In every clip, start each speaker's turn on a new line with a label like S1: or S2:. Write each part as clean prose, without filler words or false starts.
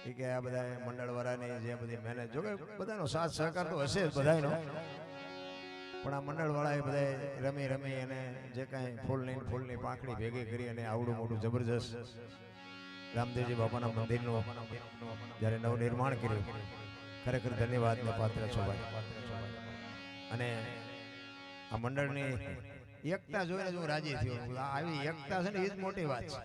S1: એ કે આ બધા મંડળવાળાની જે બધી મહેનત જો કે બધાનો સાથ સહકાર તો હશે જ બધાનો, પણ આ મંડળવાળાએ બધા રમી રમી અને જે કાંઈ ફૂલની પાંખડી ભેગી કરી અને આવડું મોટું જબરજસ્ત રામદેવજી બાપાના મંદિરનું જ્યારે નવનિર્માણ કર્યું, ખરેખર ધન્યવાદને પાત્ર છો ભાઈ. અને આ મંડળની એકતા જોઈને હું રાજી થયો. આવી એકતા છે ને એ જ મોટી વાત છે.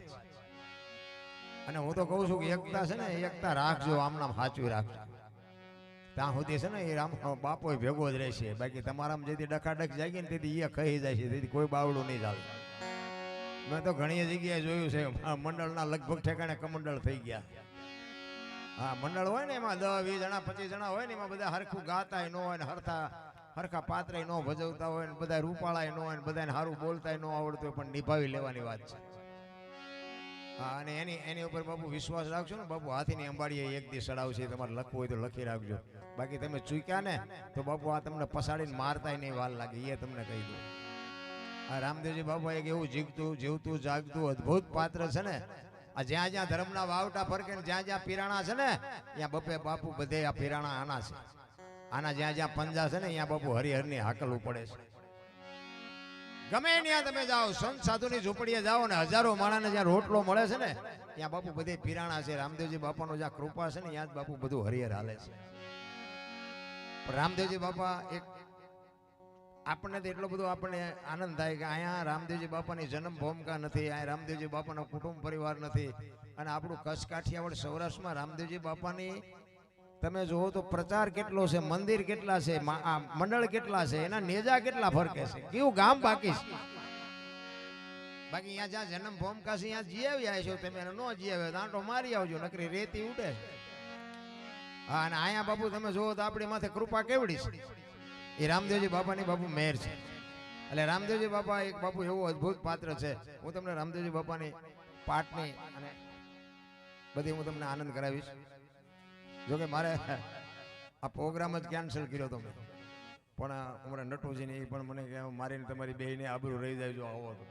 S1: અને હું તો કહું છું કે એકતા છે ને એકતા રાખજો, આમ નામ સાચવી રાખજો. ત્યાં સુધી છે ને એ રામ બાપો ભેગો જ રહેશે. બાકી તમારામાં જેથી ડખાડખ જાગી ને તેથી એ કહી જાય છે, તેથી કોઈ બાવડું નહીં ચાલે. મેં તો ઘણી જગ્યાએ જોયું છે મંડળના લગભગ ઠેકાણે કમંડળ થઈ ગયા. હા, મંડળ હોય ને એમાં 10, 20 જણા 25 જણા હોય ને એમાં બધા હરખું ગાતા ન હોય ને હરખા પાત્ર ન ભજવતા હોય ને બધા રૂપાળા ન હોય ને બધાને સારું બોલતા ન આવડતું હોય, પણ નિભાવી લેવાની વાત છે. હા, અને એની ઉપર બાપુ વિશ્વાસ રાખજો ને. બાપુ હાથીની અંબાડીએ એક દી સડાવશે. તમારે લખવું હોય તો લખી રાખજો. બાકી તમે ચૂક્યા ને તો બાપુ આ તમને પસાડીને મારતા નહીં વાર લાગે, એ તમને કહી દઉં. આ રામદેવજી બાપા એક એવું જીવતું જાગતું અદભુત પાત્ર છે ને. આ જ્યાં જ્યાં ધર્મના વાવટા ફરકે ને જ્યાં જ્યાં પીરાણા છે ને ત્યાં બપે બાપુ બધે આ પીરાણા આના છે. આના જ્યાં જ્યાં પંજા છે ને ત્યાં બાપુ હરિહરની હાકલવું પડે છે. ગમે ત્યાં તમે જાઓ, સંત સાધુની ઝૂંપડીએ જાઓ ને હજારો માણસને જ્યાં રોટલો મળે છે ને ત્યાં બાપુ બધે પીરાણા છે. રામદેવજી બાપાનો જ્યાં કૃપા છે ને ત્યાં જ બાપુ બધું હરિહર હાલે છે. પણ રામદેવજી બાપા એક આપણને તો એટલો બધો આપણને આનંદ થાય કે અહીંયા રામદેવજી બાપાની જન્મ ભૂમિકા નથી, અહીંયા રામદેવજી બાપાનો કુટુંબ પરિવાર નથી. અને આપણું કચ્છ કાઠિયાવાડ સૌરાષ્ટ્રમાં રામદેવજી બાપાની તમે જુઓ તો પ્રચાર કેટલો છે, મંદિર કેટલા છે, મંડળ કેટલા છે, એના નેજા કેટલા ફરકે છે, કેવું ગામ બાકી છે. બાકી અહીંયા જ્યાં જન્મ ભૂમિકા છે ત્યાં જીવી આવ્યા છો તમે, ન જીવ્યા દાંટો મારી આવજો, નકરી રેતી ઉડે. હા, અને અહીંયા બાપુ તમે જુઓ તો આપણી માથે કૃપા કેવડી છે. એ રામદેવજી બાપાની બાપુ મેર છે. એટલે રામદેવજી બાપા એક બાપુ એવું અદભુત પાત્ર છે. હું તમને રામદેવજી બાપાની પાઠની અને બધી હું તમને આનંદ કરાવીશ. જોકે મારે આ પ્રોગ્રામ જ કેન્સલ કર્યો હતો મેં, પણ અમારા નટુજીને એ પણ મને કહે મારીને તમારી બેયને આબરૂ રહી જાય જો આવો હતો.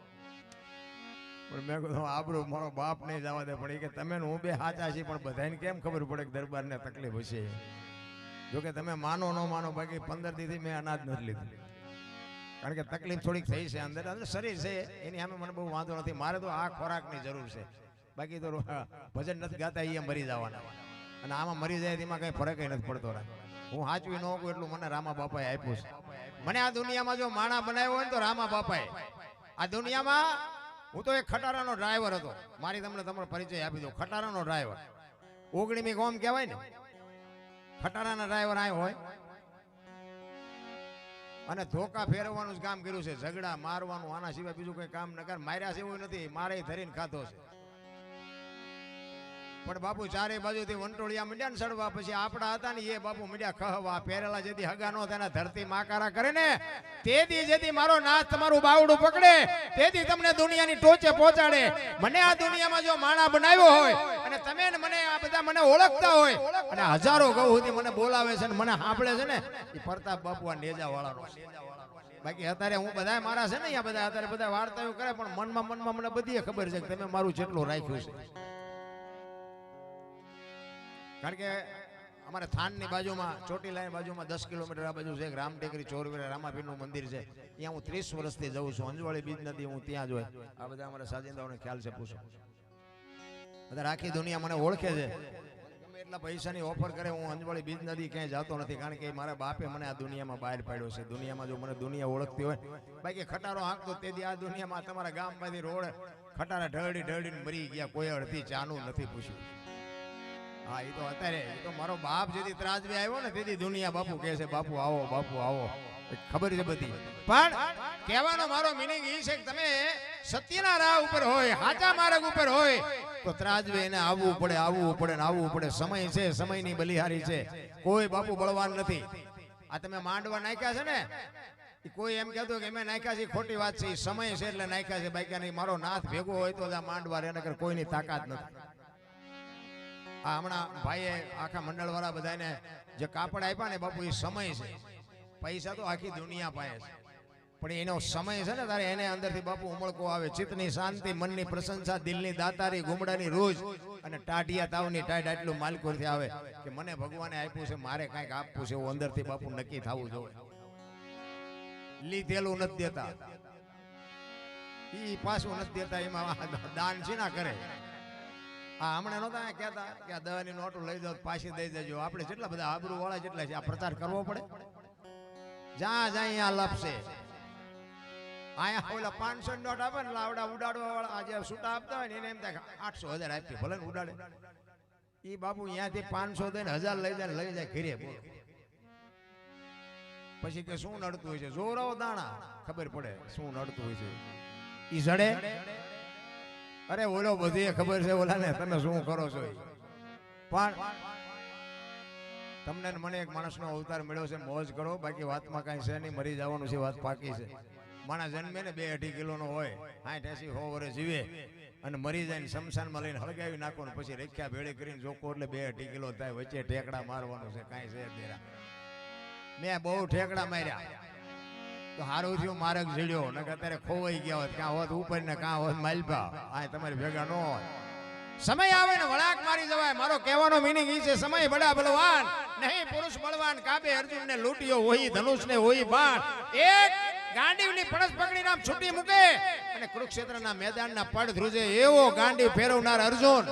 S1: પણ મેં કહ્યું આબરૂ મારો બાપ નહીં જવા દે. પણ એ કે તમે હું બે સાચા છીએ, પણ બધાને કેમ ખબર પડે કે દરબારને તકલીફ હશે. જોકે તમે માનો ન માનો, બાકી 15 દીથી મેં અનાજ નથી લીધું. કારણ કે તકલીફ થોડીક થઈ છે અંદર શરીર છે એની સામે મને બહુ વાંધો નથી. મારે તો આ ખોરાકની જરૂર છે. બાકી તો ભજન નથી ગાતા એ મરી જવાના, અને આમાં મરી જાય એમાં કઈ ફરક નથી પડતો. હું સાચવી ન હોઉં એટલું મને રામા બાપાએ આપ્યું છે. મને આ દુનિયામાં જો માણા બનાવ્યો હોય ને તો રામા બાપાએ. આ દુનિયામાં હું તો એક ખટારાનો ડ્રાઈવર હતો. મારી તમને તમારો પરિચય આપી દઉં. ખટારાનો ડ્રાઈવર 19મી કોમ કહેવાય ને, ખટારાના ડ્રાઈવર આયો હોય અને ધોકા ફેરવવાનું જ કામ કર્યું છે. ઝઘડા મારવાનું, આના સિવાય બીજું કોઈ કામ ન કર. માર્યા છે એવું નથી, મારે ધરીને ખાતો છે. પણ બાપુ ચારે બાજુથી વંટોળિયા મીડ્યા ને સડવા. પછી આપડા હતા ને એ બાપુ મીડ્યા ખહવા. પહેરેલા જેથી હગા નો થાય ધરતી માકારા કરે ને તેથી જેથી મારો નાથ તમારું બાવડું પકડે તેથી તમને દુનિયાની ટોચે પહોંચાડે. મને આ દુનિયામાં જો માણા બનાવ્યો હોય અને તમે મને આ બધા મને ઓળખતા હોય અને હજારો ગૌ સુધી મને બોલાવે છે ને મને સાંભળે છે ને, એ પ્રતાપ બાપુ આ નેજા વાળાનો. બાકી અત્યારે હું બધા મારા છે ને અહીંયા બધા અત્યારે બધા વાર્તાઓ કરે, પણ મનમાં મને બધી ખબર છે કે તમે મારું જેટલું રાખ્યું છે. કારણ કે અમારે થાનની બાજુમાં ચોટીલાની બાજુમાં 10 કિલોમીટર આ બાજુ છે રામટેકરી ચોરવીરા રામાપીરનું મંદિર છે. ત્યાં હું 30 વર્ષથી જઉં છું. અંજવાળી બીજ નદી હું ત્યાં જ હોય. આ બધા અમારા સાજિંદાઓને ખ્યાલ છે, પૂછો. બધા આખી દુનિયા મને ઓળખે છે. ગમે એટલા પૈસાની ઓફર કરે, હું અંજવાળી બીજ નદી ક્યાંય જતો નથી. કારણ કે મારા બાપે મને આ દુનિયામાં બહાર પાડ્યો છે. દુનિયામાં જો મને દુનિયા ઓળખતી હોય, બાકી ખટારો હાંકતો તેથી આ દુનિયામાં તમારા ગામમાંથી રોડ ખટારા ઢળડીને મરી ગયા. કોઈ અડધી ચાનું નથી પૂછ્યું. હા, એ તો અત્યારે એ તો મારો બાપ જેથી ત્રાજવી આવ્યો ને તેથી દુનિયા બાપુ કહે છે બાપુ આવો, બાપુ આવો. ખબર છે બધી. પણ કહેવાનો મારો મિનિંગ એ છે કે તમે સત્યના રાહ ઉપર હોય, સાચા માર્ગ ઉપર હોય તો ત્રાજવે એને આવવું પડે ને આવવું પડે. સમય છે, સમયની બલિહારી છે. કોઈ બાપુ બળવાન નથી. આ તમે માંડવા નાખ્યા છે ને, કોઈ એમ કહેતો કે અમે નાખ્યા છે ખોટી વાત છે. સમય છે એટલે નાખ્યા છે. બાકી નહીં, મારો નાથ ભેગો હોય તો આ માંડવા એને કર કોઈની તાકાત નથી. આ હમણાં ભાઈએ આખા મંડળ વાળા બધાને જે કાપડ આપ્યા ને બાપુ, એ સમય છે. પૈસા તો આખી દુનિયા પાસે છે, પણ એનો સમય છે ને તારે એને અંદરથી બાપુ ઉમળકો આવે. ચિત્તની શાંતિ, મનની પ્રશંસા, દિલની દાતારી, ગુમડાની રોજ અને ટાઢિયા તાવની ટાઢ આટલું માલકોરથી આવે કે મને ભગવાને આપ્યું છે, મારે કાંઈક આપવું છે, એવું અંદરથી બાપુ નક્કી થવું જોઈએ. લીધેલું નથી દેતા, ઈ પાછું નથી દેતા, એમાં દાન છે ના કરે. હા, હમણાં નહોતા કહેતા કે આ દવાની નોટો લઈ જાઓ પાછી દઈ દેજો. આપણે જેટલા બધા આબરૂ વાળા જેટલા છે, આ પ્રચાર કરવો પડે. જ્યાં જાય અહીંયા લપશે. અહીંયા ઓલા 500 નોટ આપે ને લાવડા ઉડાડવા વાળા આજે છૂટા આપતા હોય ને એને એમ થાય 800 1000 આપી ભલે ને ઉડાડે. ઈ બાપુ અહીંયાથી 500 દઈને 1000 લઈ જાય ઘરે. બોલો પછી કે શું નડતું હોય છે? જોરાઓ દાણા ખબર પડે શું નડતું હોય છે. ઈ જડે. અરે ઓલો બધી ખબર છે ઓલા ને તમે શું કરો છો. પણ તમને મને એક માણસનો અવતાર મળ્યો છે, મોજ કરો, બાકી વાતમાં કાંઈ છે નહીં, મરી જવાનું છે, વાત પાકી છે. માણસ જન્મે ને 2-2.5 કિલોનો હોય, 60-80 100 વર્ષ જીવે અને મરી જાય ને શમશાનમાં લઈને હળગાવી નાખો ને પછી રેખ્યા ભેળી કરીને જોકો એટલે 2-2.5 કિલો થાય. વચ્ચે ઠેકડા મારવાનું છે, કાંઈ છે તેરા. મેં બહુ ઠેકડા માર્યા તો હારું થયું માર્ગ જીડ્યો, ને અત્યારે ખોવાઈ ગયા હોત, ક્યાં હોત ઉપર ને ક્યાં હોત માલપા. આ તમારી ભેગા ન હોય. સમય આવે ને વળાક મારી જવાય. મારો કહેવાનો મીનિંગ ઈ છે, સમય બડા બલવાન નહીં પુરુષ બળવાન. કાબે અર્જુન ને લૂંટ્યો હોય ધનુષ ને હોય બાણ. એક ગાંડીવની પડસ પકડી નામ છૂટી મૂકે અને કુરુક્ષેત્રના મેદાનના પડ ધ્રુજે એવો ગાંડીવ ફેરવનાર અર્જુન.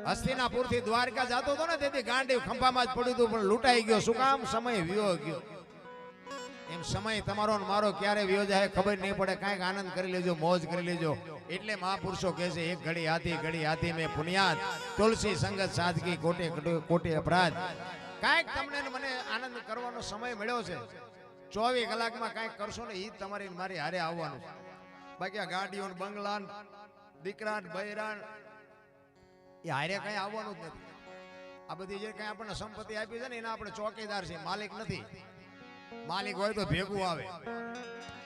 S1: હસ્તિનાપુર થી દ્વારકા જતો હતો ને તેથી ગાંડીવ ખંભામાં જ પડ્યું હતું, પણ લૂંટાઈ ગયો. શું કામ? સમય વિયો ગયો. એમ સમય તમારો ને મારો ક્યારે વિયો જાય ખબર નહીં પડે. કાંઈક આનંદ કરી લેજો, મોજ કરી લેજો. એટલે મહાપુરુષો કહે છે, એક ઘડી હાથી મેં પુનિયાદ, તુલસી સંગત સાદગી કોટે અપરાધ. કાંઈક તમને મને આનંદ કરવાનો સમય મળ્યો છે. 24 કલાકમાં કાંઈક કરશો ને ઈ તમારી મારી હારે આવવાનું છે. બાકી આ ગાડીઓ બંગલા દીકરા બૈરા એ હારે કઈ આવવાનું જ નથી. આ બધી જે કઈ આપણને સંપત્તિ આપી છે ને એના આપણે ચોકીદાર છે, માલિક નથી. માલિક હોય તો ભેગું આવે.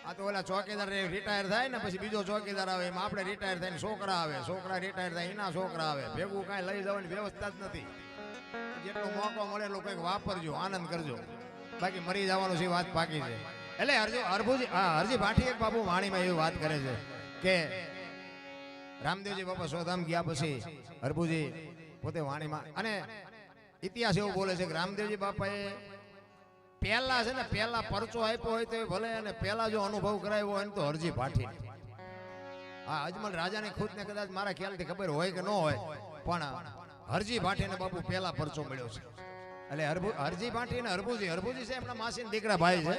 S1: આ તો ઓલા ચોકીદાર રિટાયર થાય ને પછી બીજો ચોકીદાર આવે, એમાં આપણે રિટાયર થાય ને છોકરા આવે, છોકરા રિટાયર થાય એના છોકરા આવે. ભેગું કાંઈ લઈ જવાની વ્યવસ્થા જ નથી. જેટલો મોકો મળે એટલું કંઈક વાપરજો, આનંદ કરજો, બાકી મરી જવાનું છે વાત પાકી છે. એટલે હરજી ભાટી એક બાપુ વાણીમાં એવી વાત કરે છે કે રામદેવજી બાપા સોધામ ગયા પછી હરભુજી પોતે વાણીમાં અને ઇતિહાસ એવું બોલે છે કે રામદેવજી બાપાએ પહેલા છે ને પહેલા પરચો આપ્યો હોય તો ભલે, અને પહેલા જો અનુભવ કરાવ્યો હોય તો હરજી ભાટી. હા, અજમલ રાજાની ખુદ ને કદાચ મારા ખ્યાલથી ખબર હોય કે ન હોય, પણ હરજી ભાટીને બાપુ પહેલા પરચો મળ્યો છે. એટલે હરજી ભાટી ને હરભુજી છે એમના માસીના દીકરા ભાઈ છે.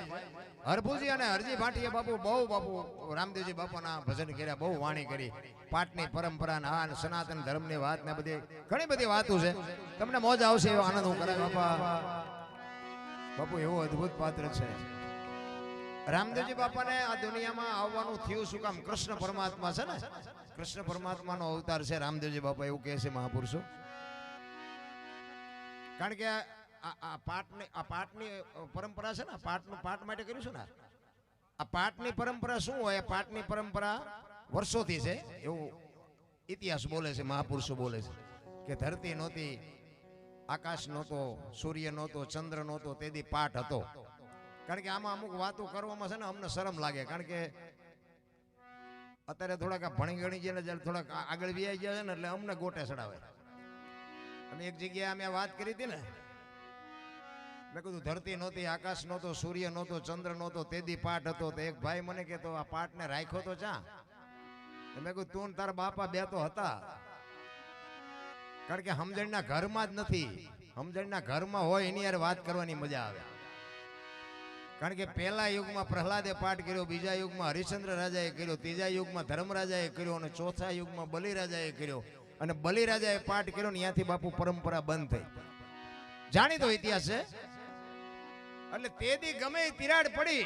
S1: હરભુજી અને હરજી ભાટીએ બાપુ બહુ બાપુ રામદેવજી બાપાના ભજન કર્યા, બહુ વાણી કરી. પાટની પરંપરા આ સનાતન ધર્મની વાત ને બધી ઘણી બધી વાતો છે. તમને મોજ આવશે એવો આનંદ હું કરાય બાપા. બાપુ એવો અદ્ભુત પાત્ર છે રામદેવજી બાપાને. આ દુનિયામાં આવવાનું થયું શું કામ? કૃષ્ણ પરમાત્મા છે ને, કૃષ્ણ પરમાત્માનો અવતાર છે રામદેવજી બાપા, એવું કહે છે મહાપુરુષો. કારણ કે આ પાટની પરંપરા છે ને, પાટ માટે કર્યું છે ને. આ પાટની પરંપરા શું હોય? પાટની પરંપરા વર્ષોથી છે એવું ઇતિહાસ બોલે છે, મહાપુરુષો બોલે છે કે ધરતી નહોતી, આકાશ નહોતો, સૂર્ય નહોતો, ચંદ્ર નહોતો, તેથી પાઠ હતો. કારણ કે આમાં અમુક વાતો કરવામાં છે ને અમને શરમ લાગે. કારણ કે અત્યારે થોડાક ભણી ગણી છે ને જ્યારે થોડાક આગળ વ્યાઈ ગયા છે ને એટલે અમને ગોટે ચડાવે. અને એક જગ્યાએ અમે વાત કરી હતી ને, મેં કીધું ધરતી નહોતી, આકાશ નહોતો, સૂર્ય નહોતો, ચંદ્ર નહોતો, તેથી પાઠ હતો. તો એક ભાઈ મને કહેતો આ પાઠને રાખ્યો તો ચા? મેં કીધું તું તારા બાપા બે તો હતા. કારણ કે સમજણના ઘરમાં જ નથી. સમજણના ઘરમાં હોય એની યાર વાત કરવાની મજા આવે. કારણ કે પહેલા યુગમાં પ્રહલાદે પાઠ કર્યો, બીજા યુગમાં હરિશ્ચંદ્ર રાજાએ કર્યો, ત્રીજા યુગમાં ધર્મરાજાએ કર્યો અને ચોથા યુગમાં બલિરાજાએ કર્યો. અને બલિરાજાએ પાઠ કર્યો ને ત્યાંથી બાપુ પરંપરા બંધ થઈ. જાણીતો ઇતિહાસ છે. એટલે તેથી ગમે તિરાડ પડી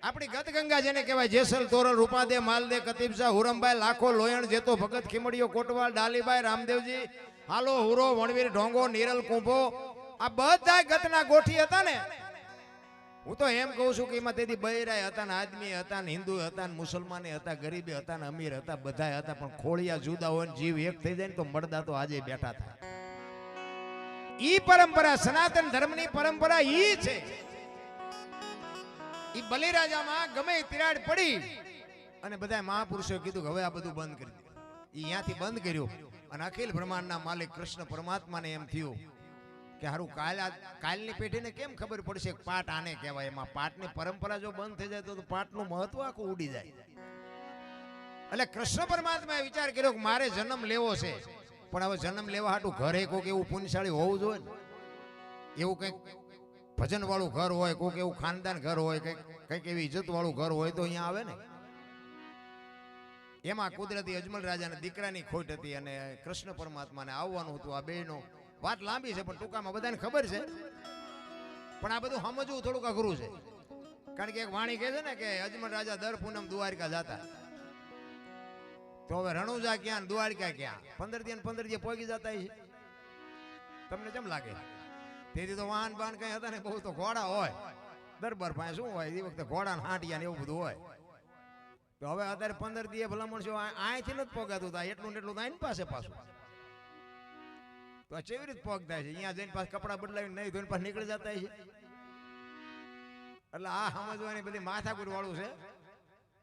S1: આપણી ગતગંગા જેને કહેવાય, જેસલ તોરલ રૂપાદે માલદે કતીબસા હુરમભાઈ લાખો લોયણ જેતો ભગત ખીમડીયો કોટવાલ ડાલીભાઈ રામદેવજી હાલો હુરો વણવીર ઢોંગો નીરલ કુંભો આ બધા ગતના ગોઠી હતા ને. હું તો એમ કહું છું કે એમાં તેથી બૈરાય હતા ને આદમી હતા ને હિન્દુ હતા ને મુસલમાન હતા, ગરીબી હતા ને અમીર હતા, બધા હતા. પણ ખોળિયા જુદા હોય ને જીવ એક થઈ જાય ને તો મળદા તો આજે બેઠા થાય. ઈ પરંપરા સનાતન ધર્મની પરંપરા ઈ છે. ઈ બલિરાજામાં ગમે તિરાડ પડી અને બધા મહાપુરુષોએ કીધું કે હવે આ બધું બંધ કરી દે. ઈ ત્યાંથી બંધ કર્યું અને અખિલ બ્રહ્માંડના માલિક કૃષ્ણ પરમાત્માને એમ થયું કે હારું કાલની પેઢીને કેમ ખબર પડશે કે પાઠ આને કહેવાય. એમાં પાઠની પરંપરા જો બંધ થઈ જાય તો પાઠનું મહત્વ આખું ઉડી જાય. એટલે કૃષ્ણ પરમાત્માએ વિચાર કર્યો કે મારે જન્મ લેવો છે, પણ હવે જન્મ લેવા હાટું ઘરે કોઈક એવું પુણ્યશાળી હોવું જોઈએ ને. એવું કંઈક ભજન વાળું ઘર હોય, કોઈક એવું ખાનદાન ઘર હોય, કંઈક એવી ઇજ્જત વાળું ઘર હોય તો અહીંયા આવે ને. એમાં કુદરતી અજમલ રાજાના દીકરાની ખોટ હતી અને કૃષ્ણ પરમાત્માને આવવાનું હતું. આ બેનો વાત લાંબી છે પણ ટૂંકામાં બધાને ખબર છે. પણ આ બધું સમજવું થોડુંક અઘરું છે, કારણ કે એક વાણી કહે છે ને કે અજમલ રાજા દર પૂનમ દ્વારકા જતા. તો હવે રણુજા ક્યાં દ્વારકા ક્યાં 15 દી પહોંચી જતા છે. તમને કેમ લાગે? તેથી તો વાહન બાન કઈ હતા ને, બહુ તો ઘોડા હોય દરબાર પાસે. શું હોય એ વખતે ઘોડા હાંટિયા ને એવું બધું હોય. તો હવે અત્યારે 15 દી ભલામણ છે અહીંથી નથી પોગાતું થાય, એટલું ને એટલું આઈન પાસે પાછું. તો આ કેવી રીતે પોગ થાય છે? અહીંયા જઈને પાછા કપડા બદલાવીને નહીં ધોઈને પાછા નીકળી જતા છે. એટલે આ સમજવાની બધી માથાકૂટ વાળું છે.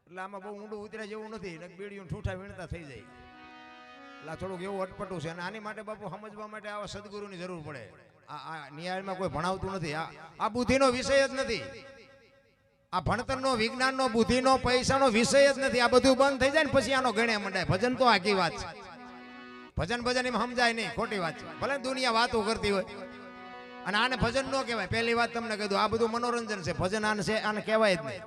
S1: એટલે આમાં બહુ ઊંડું ઉતર્યા જેવું નથી ને, બીડીયું ઠૂઠા વીણતા થઈ જાય. એટલે થોડુંક એવું અટપટું છે. અને આની માટે બાપુ સમજવા માટે આવા સદગુરુની જરૂર પડે. આ ન્યાયમાં કોઈ ભણાવતું નથી. આ બુદ્ધિનો વિષય જ નથી. આ ભણતરનો, વિજ્ઞાનનો, બુદ્ધિનો, પૈસાનો વિષય જ નથી. આ બધું બંધ થઈ જાય ને પછી આનો ગણે મંડાય. ભજન તો આખી વાત છે. ભજન એમ સમજાય નહીં, ખોટી વાત છે. ભલે દુનિયા વાતો કરતી હોય. અને આને ભજન ન કહેવાય. પહેલી વાત તમને કહી દઉં, આ બધું મનોરંજન છે. ભજન આને કહેવાય જ નહીં.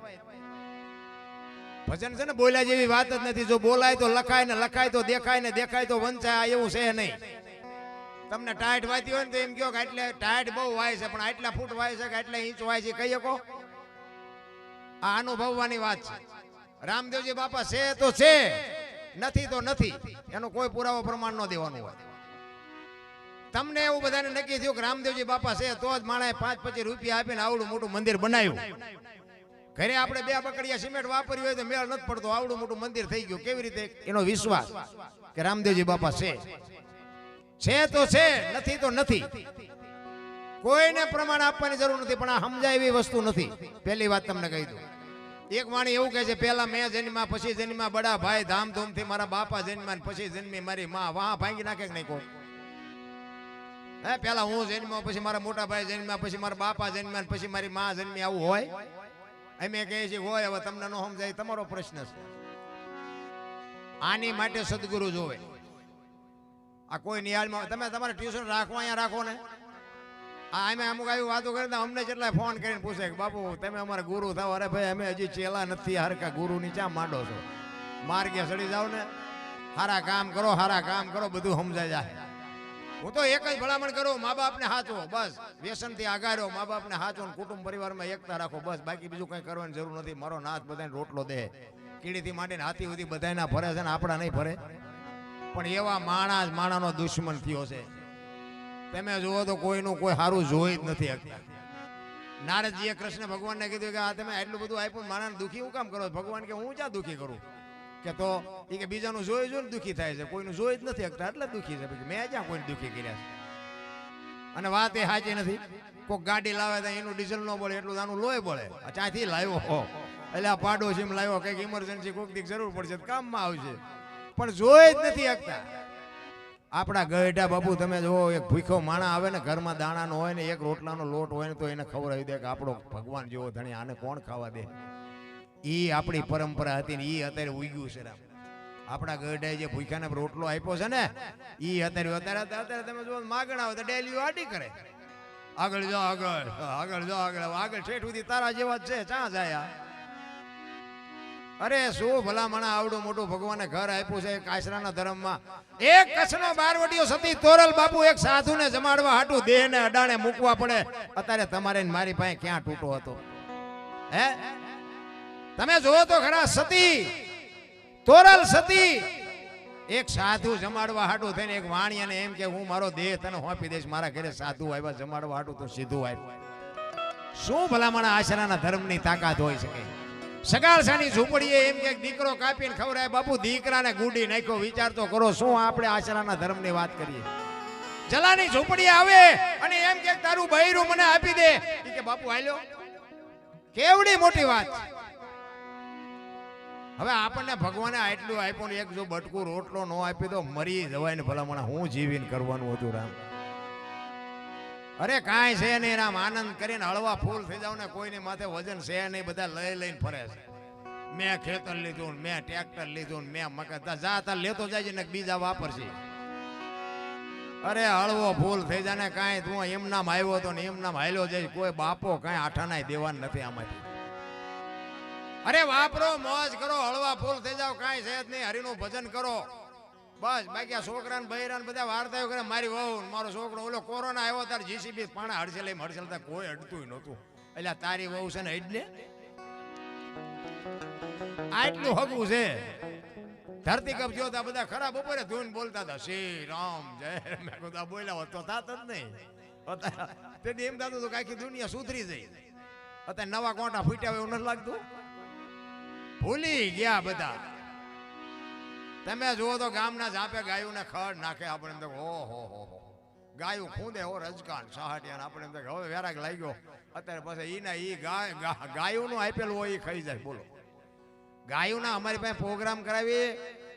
S1: ભજન છે ને બોલ્યા જેવી વાત જ નથી. જો બોલાય તો લખાય ને, લખાય તો દેખાય ને, દેખાય તો વંચાય. એવું છે નહીં. તમને ટાઈટ વાતી હોય ને તો એમ કહો કે એટલે ટાઈટ બહુ વાય છે, પણ આટલા ફૂટ વાય છે કે આટલા ઇંચ વાય છે કહી શકો? આ અનુભવવાની વાત છે. રામદેવજી બાપા છે તો છે, નથી તો નથી. એનો કોઈ પુરાવો પ્રમાણ ન દેવાનું હોય. તમને એવું બધાને નક્કી થયું કે રામદેવજી બાપા છે તો જ માણસે 5-25 રૂપિયા આપીને આવડું મોટું મંદિર બનાવ્યું. ઘરે આપણે 2 બકડિયા સિમેન્ટ વાપર્યું હોય તો મેળ નથી પડતો. આવડું મોટું મંદિર થઈ ગયું. કેવી રીતે? એનો વિશ્વાસ કે રામદેવજી બાપા છે તો છે, નથી તો નથી. કોઈને પ્રમાણ આપવાની જરૂર નથી. પણ આ સમજાય એવી વસ્તુ નથી. પહેલી વાત તમને કહી દઉં. એક વાણી એવું કહે છે, પહેલા મેં જન્મ્યા, પછી જન્મ્યા બડા ભાઈ ધામધૂમથી મારા બાપા જન્મ્યા, પછી જન્મી મારી માં. વાહ ભાંગી નાખે કે નહીં કોઈ? હે, પહેલા હું જન્મ્યો, પછી મારા મોટા ભાઈ જન્મ્યા, પછી મારા બાપા જન્મ્યા, પછી મારી માં જન્મી. આવું હોય? અમે કહીએ છીએ હોય. હવે તમને ન સમજાય તમારો પ્રશ્ન છે. આની માટે સદગુરુ જોવે. આ કોઈ નિહાળમાં તમે તમારે ટ્યુશન રાખો, અહીંયા રાખો ને. અમે અમુક આવી વાતો કરી અમને જેટલા ફોન કરીને પૂછે કે બાપુ તમે અમારા ગુરુ થાવ. અરે ભાઈ અમે હજી ચેલા નથી. હરકા ગુરુ ની ચા માંડો છો? માર્ગે સડી જાવ ને. હારા કામ કરો, હારા કામ કરો, બધું સમજાય જાય. હું તો એક જ ભલામણ કરું, મા બાપને હાચવો બસ. વ્યસનથી આગાર્યો, મા બાપને હાચવો, કુટુંબ પરિવારમાં એકતા રાખો બસ. બાકી બીજું કંઈ કરવાની જરૂર નથી. મારો નાથ બધાને રોટલો દે. કીડીથી માંડીને હાથી સુધી બધાના ફરે છે ને, આપણા નહીં ફરે. પણ એવા માણસ માણાનો દુશ્મન થયો છે. તમે જુઓ તો કોઈનું કોઈ સારું જોઈ જ નથી શકતા. નારદજીએ કૃષ્ણ ભગવાનને કીધું કે આ તમે આટલું બધું આપ્યું, માણસને દુઃખી હું કામ કરો? ભગવાન કે હું ક્યાં દુઃખી કરું? કે તો એ કે બીજાનું જોઈ જોઈને દુઃખી થાય છે, કોઈનું જોઈ જ નથી શકતા એટલે દુઃખી છે. મેં ક્યાં કોઈને દુઃખી કર્યા છે? અને વાત એ સાચી નથી. કોઈક ગાડી લાવે તો એનું ડીઝલ ન બોલે એટલું આનું લોહી બોલે. ચાથી લાવ્યો હો એટલે આ પાડોશી લાવ્યો, કંઈક ઇમરજન્સી કોઈક દી જરૂર પડશે કામમાં આવશે, પણ જોઈ જ નથી શકતા. આપણા ગઈઢા બાપુ તમે જો, એક ભૂખો માણા આવે ને, ઘરમાં દાણાનો હોય ને, એક રોટલાનો લોટ હોય ને, તો એને ખવડાવી દે કે આપણો ભગવાન જેવો ધણી, આને કોણ ખાવા દે? ઈ આપણી પરંપરા હતી ને ઈ અત્યારે ઉગ્યું છે. આપણા ગઈઢાએ જે ભૂખાને રોટલો આપ્યો છે ને, ઈ અત્યારે તમે જો માગણા હોય તો ડેલી આડી કરે. આગળ જો, આગળ આગળ જો, આગળ ઠેઠ સુધી તારા જેવા જ છે. ચા જાય? અરે શું ભલામણા આવડું મોટું ભગવાને ઘર આપ્યું છે કાશરાના ધર્મમાં. એક કચ્છનો બારવટીયો સતી તોરલ બાપુ એક સાધુને જમાડવા હાટું દેહને અડાણે મૂકવા પડે. અત્યારે તમારે મારી પાસે ક્યાં તૂટો હતો? હે, તમે જોવો તો ખરા. સતી તોરલ સતી એક સાધુ જમાડવા હાટું થઈને એક વાણિયાને એમ કે હું મારો દેહ તને સોંપી દઈશ. મારા ઘરે સાધુ આવ્યા જમાડવા હાટું તો સીધું આવ્યું. શું ભલામણા આશરાના ધર્મની તાકાત હોય શકે? સગાળસાની ઝૂંપડીએ એમ કે દીકરો કાપીને ખવડાય. બાપુ દીકરાને ગુડી નાખ્યો. વિચાર તો કરો. શું આપણે આશરાના ધર્મની વાત કરીએ? જલાની ઝૂંપડી આવે અને એમ કે તારું બૈરું મને આપી દે. કે બાપુ હાલ્યો. કેવડી મોટી વાત. હવે આપણને ભગવાને આટલું આપ્યું ને એક જો બટકું રોટલો ન આપી તો મરી જવાય ને ભલામણ હું જીવીને કરવાનું હતું રામ. અરે કાંઈ છે નહીં રામ, આનંદ કરીને હળવા ફૂલ થઈ જાવ ને, કોઈની માથે વજન છે નહીં, બધા લઈને ફરે છે. મેં ખેતર લીધું ને મેં ટ્રેક્ટર લીધું ને મેં મકાન, જા તાર લેતો જાય ને બીજા વાપરશે. અરે હળવો ફૂલ થઈ જાય ને, કાંઈ તું એમ નામ આવ્યો હતો ને એમ નામ હાલ્યો જાય, કોઈ બાપો કાંઈ આઠાના દેવાન નથી આમાંથી. અરે વાપરો, મોજ કરો, હળવા ફૂલ થઈ જાવ, કાંઈ છે જ નહીં, હરિનું ભજન કરો બસ. બાકી આ છોકરા ને બૈરા ને બધા વાર્તાઓ કરે, મારી વહુ મારો છોકરો ઓલો કોરોના આવ્યો ત્યારે જીસીબી પાણા હડસેલતા કોઈ અડતું નહોતું, એટલે તારી વહુ છે ને એટલે આટલું હગું છે. ધરતી કપ જોતા બધા ખરાબ બપોરે ધૂન બોલતા હતા, શ્રી રામ જય, મેં કીધું બોલ્યા હોત તો થાત જ નહીં. તેથી એમ થતું હતું કે આખી દુનિયા સુધરી જઈ. અત્યારે નવા કોટા ફૂટ્યા હોય એવું નથી લાગતું, ભૂલી ગયા બધા. તમે જુઓ તો ગામના ઝાપે ગાયું ને ખડ નાખે, આપણે તો ઓહો હો ગાયું ખૂંદે હો રજકાન સહાટિયા, આપણે તો હવે વેરાગ લાગ્યો. અત્યારે પછી ઈના ઈ ગાયું નું આપેલું હોય એ ખાઈ જાય. બોલો, ગાયું ના અમારી પાસે પ્રોગ્રામ કરાવી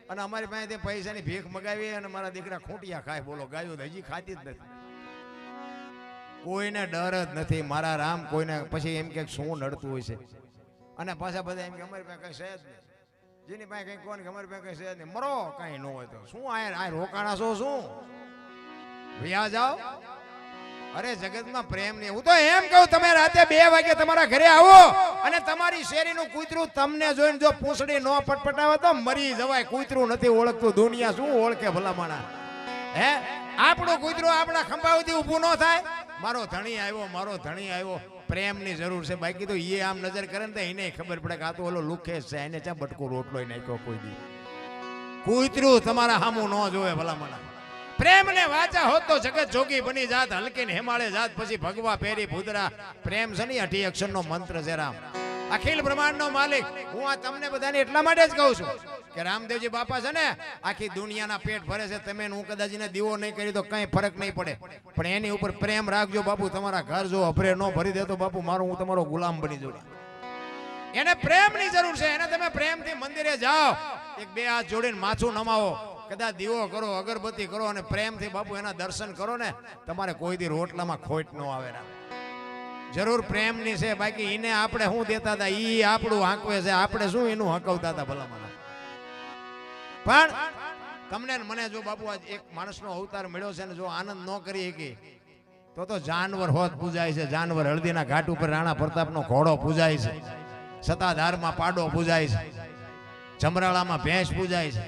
S1: અને અમારી પાસે પૈસાની ભીખ મગાવી અને મારા દીકરા ખૂંટિયા ખાય. બોલો, ગાયું હજી ખાતી જ નથી, કોઈને ડર જ નથી મારા રામ. કોઈને પછી એમ કે શું નડતું હોય છે, અને પાછા બધા એમ કે અમારી પાસે કઈ છે જ નહીં. જેની પાસે કઈ કોણ કે અમારી પાસે કઈ છે જ નહીં, મરો કઈ ન હોય તો શું આ રોકાણા છો, શું વ્યા જાઓ. અરે જગતમાં પ્રેમ નહીં. હું તો એમ કહું, તમે રાતે 2 વાગે તમારા ઘરે આવો અને તમારી શેરીનું કૂતરું તમને જોઈને જો પૂંછડી નો પટપટાવે તો મરી જવાય. કૂતરું નથી ઓળખતું, દુનિયા શું ઓળખે ભલામણા? હે, આપણું કૂતરું આપણા ખંભા સુધી ઊભું ન થાય. મારો ધણી આવ્યો, મારો ધણી આવ્યો, પ્રેમની જરૂર છે. બાકી તો એ આમ નજર કરે ને તો એને ખબર પડે કે આ તો ઓલો લુખેશ છે, એને ચા બટકો રોટલો નાખ્યો કોઈ દી. કૂતરું તમારા સામું ન જોવે ભલામણા. પ્રેમ ને વાચા હોત તો જગત જોગી બની જાત, હલકી ને હિમાલય જાત, પછી ભગવા પેરી ભૂદરા. પ્રેમ છે ને 8 અક્ષરનો મંત્ર છે રામ, અખિલ બ્રહ્માંડનો માલિક. હું આ તમને બધાને એટલા માટે જ કહું છું કે રામદેવજી બાપા છે ને આખી દુનિયાના પેટ ભરે છે. તમે હું કદાચ એને દીવો નહીં કરી તો કઈ ફરક નહીં પડે, પણ એની ઉપર પ્રેમ રાખજો બાપુ. તમારા ઘર જો અભરે ન ભરી દે તો બાપુ મારો હું તમારો ગુલામ બની જાઉં. એને પ્રેમની જરૂર છે, એને તમે પ્રેમથી મંદિરે જાઓ, 1-2 હાથ જોડીને માથું નમાવો, કદાચ દીવો કરો, અગરબત્તી કરો અને પ્રેમથી બાપુ એના દર્શન કરો ને, તમારે કોઈ દી રોટલામાં ખોટ ન આવે. જરૂર પ્રેમની છે, બાકી એને આપણે શું દેતા હતા ઈ આપણું હાંકવે છે, આપણે શું એનું હકવતા હતા ભલામણા. પણ તમને મને જો બાપુ આજ એક માણસનો અવતાર મળ્યો છે ને, જો આનંદ ન કરી શકી તો જાનવર હોત પૂજાય છે. જાનવર હળદીના ઘાટ ઉપર રાણા પ્રતાપનો ઘોડો પૂજાય છે, સતાધારમાં પાડો પૂજાય છે, જમરાળામાં ભેંસ પૂજાય છે,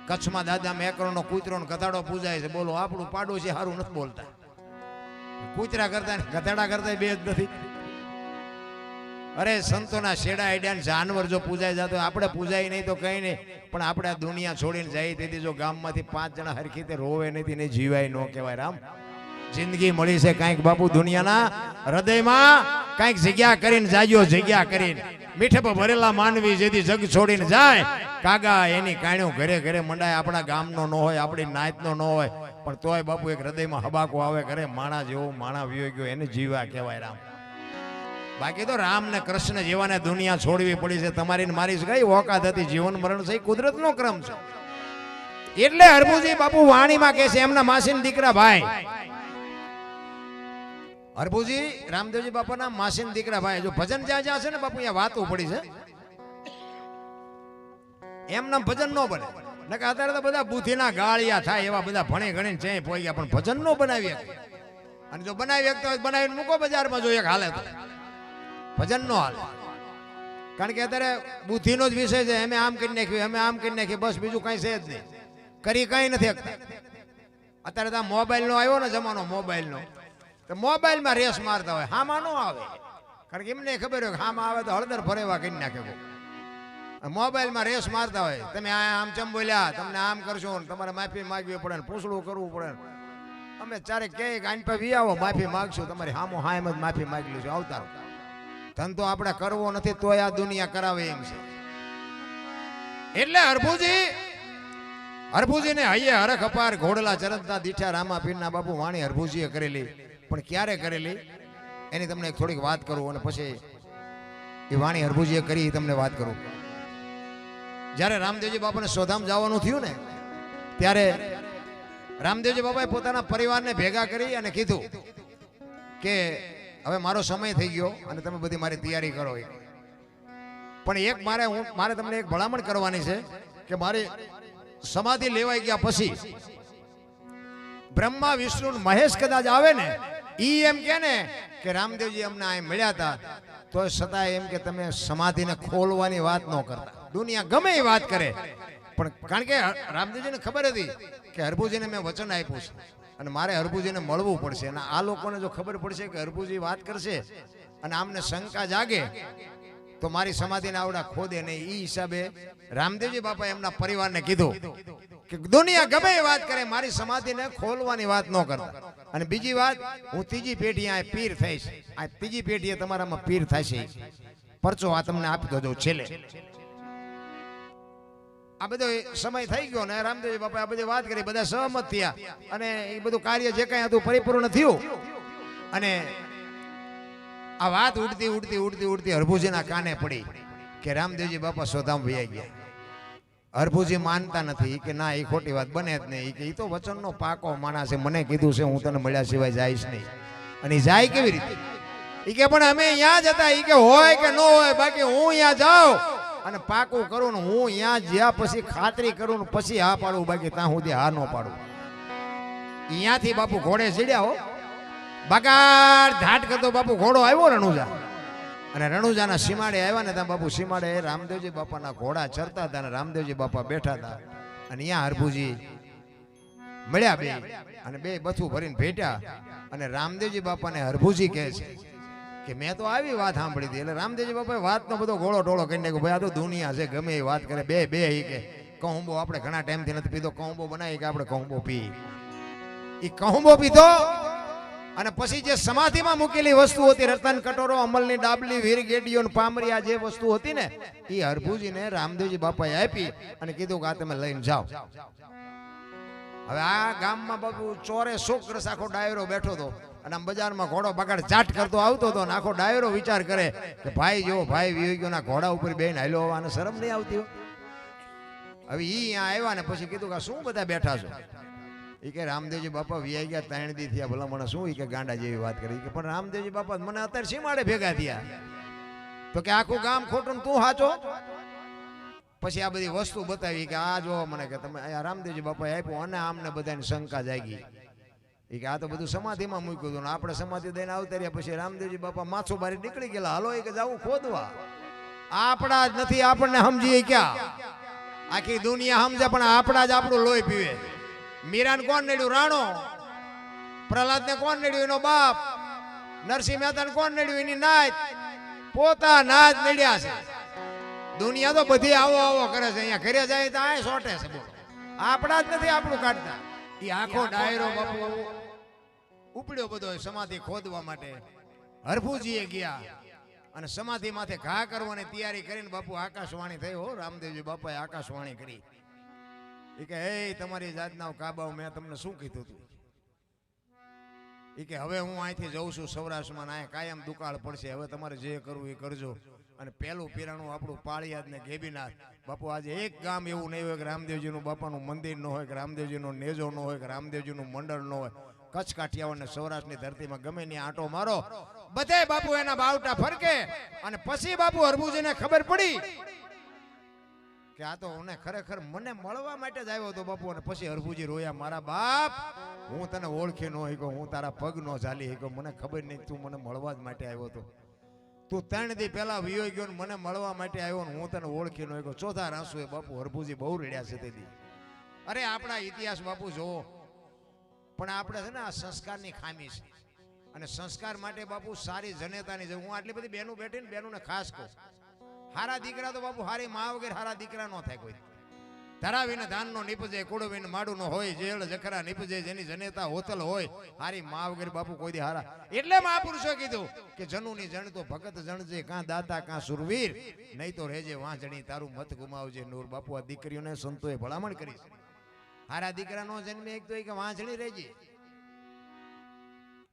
S1: કચ્છમાં દાદા મેકરનો કૂતરો ને ગધાડો પૂજાય છે. બોલો, આપણું પાડોશી સારું નથી બોલતા, કૂતરા કરતા ગધાડા કરતા બે જ નથી. અરે સંતોના શેડા આઈડિયા જાનવર જો પૂજાય જતો, આપણે પૂજાય નહીં તો કઈ નહીં, પણ આપણે આ દુનિયા છોડીને જાય તેથી જો ગામમાંથી 5 જણા હરખી રીતે રોવે નથી ને જીવાય ન કહેવાય રામ. જિંદગી મળી છે કાંઈક બાપુ દુનિયાના હૃદયમાં કાંઈક જગ્યા કરીને જાજો, જગ્યા કરીને. મીઠપ ભરેલા માનવી જેથી જગ છોડીને જાય, કાગા એની કાણ્યો ઘરે ઘરે મંડાય. આપણા ગામનો ન હોય, આપણી નાતનો ન હોય, પણ તોય બાપુ એક હૃદયમાં હબાકો આવે ઘરે. માણા જેવો માણા વિયો ગયો એને જીવા કહેવાય રામ. બાકી તો રામ ને કૃષ્ણ જેવાને દુનિયા છોડવી પડી છે. તમારી મારી કઈ ઓકાત હતી? જીવન મરણ છે, કુદરતનો ક્રમ છે. એટલે હરભુજી બાપુ વાણીમાં કહે છે, એમના માસીના દીકરા ભાઈ હરભુજી રામદેવજી બાપાના માસીના દીકરા ભાઈ. જો ભજન જ્યાં જ્યાં છે ને બાપુ અહીંયા વાતો પડી છે, એમના ભજન ન બને. નકા અત્યારે તો બધા બુદ્ધિના ગાળિયા થાય એવા બધા ભણી ગણીને છે પોઈ ગયા, પણ ભજન ન બનાવી શકે. અને જો બનાવી શકતો હોય બનાવીને મૂકો બજારમાં, જો એક હાલે તો ભજન નો હાલે. કારણ કે અત્યારે બુદ્ધિનો જ વિષય છે. અમે આમ કરી નાખ્યું, અમે આમ કરી નાખ્યું, બસ બીજું કઈ છે જ નહીં, કરી કઈ નથી શકતા. અત્યારે તો મોબાઈલ નો આવ્યો ને જમાનો, મોબાઈલ નો, તો મોબાઈલમાં રેસ મારતા હોય, હામાં નો આવે. કારણ કે એમને ખબર હોય કે હામાં આવે તો હળદર ફરેવા કરી નાખે. મોબાઈલમાં રેસ મારતા હોય, તમે આમ ચમ બોલ્યા, તમને આમ કરશો ને તમારે માફી માગવી પડે ને પૂછડું કરવું પડે. અમે ચારે કે આઈન પર વી આવો, માફી માગશું, તમારી હામો હા એમ જ માફી માગી લઈશું, આવતારો. ધંધો આપણે કરવો નથી તોય આ દુનિયા કરાવે એમ છે. એટલે હરભુજી ને હૈયે હરખ અપાર ઘોડલા ચરંતના દીઠા રામા પીરના બાપુ વાણી હરભુજીએ કરેલી. પણ ક્યારે કરેલી એની તમને થોડીક વાત કરું, અને પછી એ વાણી હરભુજીએ કરી તમને વાત કરું. જ્યારે રામદેવજી બાપાને સોધામ જવાનું થયું ને ત્યારે રામદેવજી બાપાએ પોતાના પરિવારને ભેગા કરી અને કીધું કે હવે મારો સમય થઈ ગયો અને તમે બધી મારી તૈયારી કરો. પણ એક મારે તમને એક ભલામણ કરવાની છે કે મારી સમાધિ લેવાઈ ગયા પછી બ્રહ્મા વિષ્ણુ મહેશ કદાચ આવે ને ઈ એમ કે ને કે રામદેવજી અમને અહીં મળ્યા હતા તો છતાં એમ કે તમે સમાધિને ખોલવાની વાત ન કરતા. દુનિયા ગમે એ વાત કરે પણ કારણ કે રામદેવજીને ખબર હતી કે હરભુજીને મેં વચન આપ્યું છે અને મારે હરભુજીને મળવું પડશે અને આ લોકોને જો ખબર પડશે કે હરભુજી વાત કરશે અને આમને શંકા જાગે તો મારી સમાધિને આવડા ખોદે નહીં. એ હિસાબે રામદેવજી બાપા એમના પરિવારને કીધું કે દુનિયા ગમે એ વાત કરે મારી સમાધિને ખોલવાની વાત ન કરતા. અને બીજી વાત, હું ત્રીજી પેઢી આ પીર થઈશ. આ ત્રીજી પેઢીએ તમારામાં પીર થશે. પરચો આ તમને આપી દો છેલ્લે. આ બધો સમય થઈ ગયો ને રામદેવજી બાપા આ બધી વાત કરી, બધા સહમત થયા અને એ બધું કાર્ય જે કઈ હતું પરિપૂર્ણ થયું. અને આ વાત ઉડતી ઉડતી ઉડતી ઉડતી હરભુજીના કાને પડી કે રામદેવજી બાપા સોધામ વયા ગયા. હરભુજી માનતા નથી કે ના એ ખોટી વાત બને જ નહીં, કે એ તો વચનનો પાકો માણસ છે, મને કીધું છે હું તને મળ્યા સિવાય જઈશ નહીં. અને જાય કેવી રીતે? એ કે પણ અમે અહીંયા જ હતા. એ કે હોય કે ન હોય, બાકી હું અહીંયા જાઉં અને પાકું કરું ને હું અહીંયા જ્યાં પછી ખાતરી કરું ને પછી હા પાડું, બાકી ત્યાં સુધી હા ન પાડું. અહીંયાથી બાપુ ઘોડે ચડ્યા હો, બગાડ ધાટ કરતો બાપુ ઘોડો આવ્યો રણુજા. અને રણુજાના સીમાડે આવ્યા ને ત્યાં બાપુ સીમાડે રામદેવજી બાપાના ઘોડા ચરતા હતા અને રામદેવજી બાપા બેઠા હતા. અને અહીંયા હરભુજી મળ્યા બે અને બે બથું ભરીને ભેટ્યા. અને રામદેવજી બાપાને હરભુજી કહે છે કે મેં તો આવી વાત સાંભળી હતી. એટલે રામદેવજી બાપાએ વાતનો બધો ગોળો ટોળો કરી નાખ્યો. ભાઈ આ તો દુનિયા છે, ગમે એ વાત કરે. બે કે કહુંબો આપણે ઘણા ટાઈમથી નથી પીધો, કહુંબો બનાવી કે આપણે કહુંબો પી. એ કહુંબો પીધો અને પછી જે સમાધિમાં મૂકેલી વસ્તુ હતી, રતન કટોરો, અમલની ડાબલી, વીર ગેડીઓ, પામરિયા, જે વસ્તુ હતી ને એ હરભુજીને રામદેવજી બાપાએ આપી અને કીધું કે આ તમે લઈને જાઓ. હવે આ ગામમાં બાપુ ચોરે શોકરસ આખો ડાયરો બેઠો હતો અને આમ બજારમાં ઘોડો બગાડ ચાટ કરતો આવતો હતો. આખો ડાયરો વિચાર કરે કે ભાઈ જો ભાઈ વિવેકીઓના ઘોડા ઉપર બેન હાલ્યો હોવાને શરમ નહીં આવતી હોય. હવે ઈ અહીંયા આવ્યા ને પછી કીધું કે શું બધા બેઠા છો? એ કે રામદેવજી બાપા વિયાઈ ગયા 3 દી થયા. ભલા મને શું? એ કે ગાંડા જેવી વાત કરી. કે પણ રામદેવજી બાપા મને અત્યારે સીમાડે ભેગા થયા. તો કે આખું ગામ ખોટું તું સાચો. પછી આ બધી વસ્તુ બતાવી કે આ જો મને કે તમે રામદેવજી બાપાએ આપ્યું અને આમને બધાને શંકા જાગી. એ કે આ તો બધું સમાધિમાં મૂક્યું હતું ને આપણે સમાધિ દઈને આવતા રહ્યા. પછી રામદેવજી બાપા માથું બારી નીકળી ગયેલા. હાલો એ કે જાવું ખોદવા. આપણા જ નથી, આપણને સમજીએ ક્યાં? આખી દુનિયા સમજે પણ આપણા જ આપણું લોહી પીવે. મીરાને કોણ નડ્યું? રાણો. પ્રહલાદને કોણ નડ્યું? એનો બાપ. નરસિંહ મહેતાને કોણ નડ્યું? એની નાત. પોતાના જ નડ્યા છે. દુનિયા તો બધી આવો આવો કરે છે. અહીંયા ઘરે જાય તો આ સોટે છે. બોલો, આપણા જ નથી આપણું કાઢતા. એ આખો ડાયરો બાપુ ઉપડ્યો બધો સમાધિ ખોદવા માટે. હરભુજીએ ગયા અને સમાધિ માથે ઘા કરવાની તૈયારી કરીને બાપુ આકાશવાણી થઈ. હો, રામદેવજી બાપાએ આકાશવાણી કરી. એ કે હે તમારી જાતના કાબાઓ, મેં તમને શું કીધું હતું? એ કે હવે હું અહીંથી જઉં છું સૌરાષ્ટ્રમાં, અહીંયા કાયમ દુકાળ પડશે. હવે તમારે જે કરવું એ કરજો. અને પહેલું પીરાણું આપણું પાળિયાદ ને ગેબીનાથ. બાપુ આજે એક ગામ એવું નહીં હોય કે રામદેવજીનું બાપાનું મંદિર ન હોય, કે રામદેવજીનો નેજો ન હોય, કે રામદેવજીનું મંડળ ન હોય. કચ્છ કાઠિયાવાડ ને સૌરાષ્ટ્રની ધરતીમાં ગમે ત્યાં આંટો મારો, બધે બાપુ એના બાવટા ફરકે. અને પછી બાપુ હરભુજીને ખબર પડી કે આ તો ખરેખર મને મળવા માટે જ આવ્યો હતો બાપુ. અને પછી હરભુજી રોયા, મારા બાપ, હું તને ઓળખી ન શક્યો, હું તારા પગ ન ઝાલી શક્યો. મને ખબર નહીં તું મને મળવા જ માટે આવ્યો હતો. તું 3 દી પહેલા વિયો ગયો ને મને મળવા માટે આવ્યો ને હું તને ઓળખી ન શક્યો. ચોથા રાસુએ બાપુ હરભુજી બહુ રડ્યા છે તે દી. અરે આપણા ઇતિહાસ બાપુ જોવો, પણ આપણે છે ને આ સંસ્કારની ખામી છે. અને સંસ્કાર માટે બાપુ સારી જનેતાની જરૂર. હું આટલી બધી બહેનો બેઠી ને બહેનોને ખાસ કહું, હારા દીકરા તો બાપુ હારી મા વગર હારા દીકરા ન થાય કોઈ. ધરાવીને ધાનનો નીપજે, કુડવીને માડુનો હોય, જેળ જખરા નીપજે, જેની જનેતા હોતલ હોય, હારી મા વગર બાપુ કોઈ દી હારા. એટલે મહાપુરુષો કીધું કે જનુની જણ તો ભગત જણજે, કાં દાતા કાં સુરવીર, નહીં તો રહેજે વાંજણી, તારું મત ગુમાવજે નૂર. બાપુ આ દીકરીઓને સંતોએ ભલામણ કરી છે. હારા દીકરા નો જન્મે એક તો કે વાંજણી રહેજે.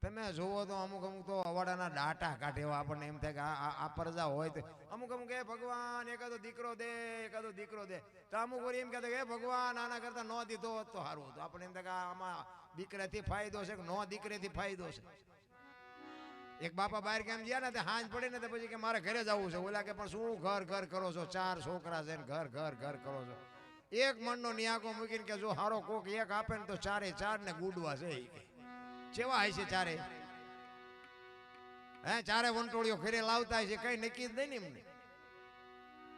S1: તમે જુઓ તો અમુક અમુક તો અવાડાના ડાટા કાઢે એવા આપણને એમ થાય કે આ પરજા હોય તો અમુક અમુક એ ભગવાન એકાદો દીકરો દે એકાદો દીકરો દે તો અમુક વાર એમ કહેતા કે ભગવાન આના કરતા ન દીધો હોત તો સારું હતું. આપણે એમ થાય કે આમાં દીકરાથી ફાયદો છે કે નો દીકરેથી ફાયદો છે. એક બાપા બહાર કેમ ગયા ને તે હાંજ પડે ને તો પછી કે મારે ઘરે જવું છે. ઓલા કે પણ શું ઘર ઘર કરો છો, 4 છોકરા છે ને ઘર ઘર ઘર કરો છો. એક મણનો નિયાકો મૂકીને કે જો હારો કોક એક આપે ને તો 4 ને ગુડવા છે. કેવા હોય છે 4 હે 4 વંટોળીઓ ઘરે લાવતા છે કઈ નક્કી જ નહીં ને એમને.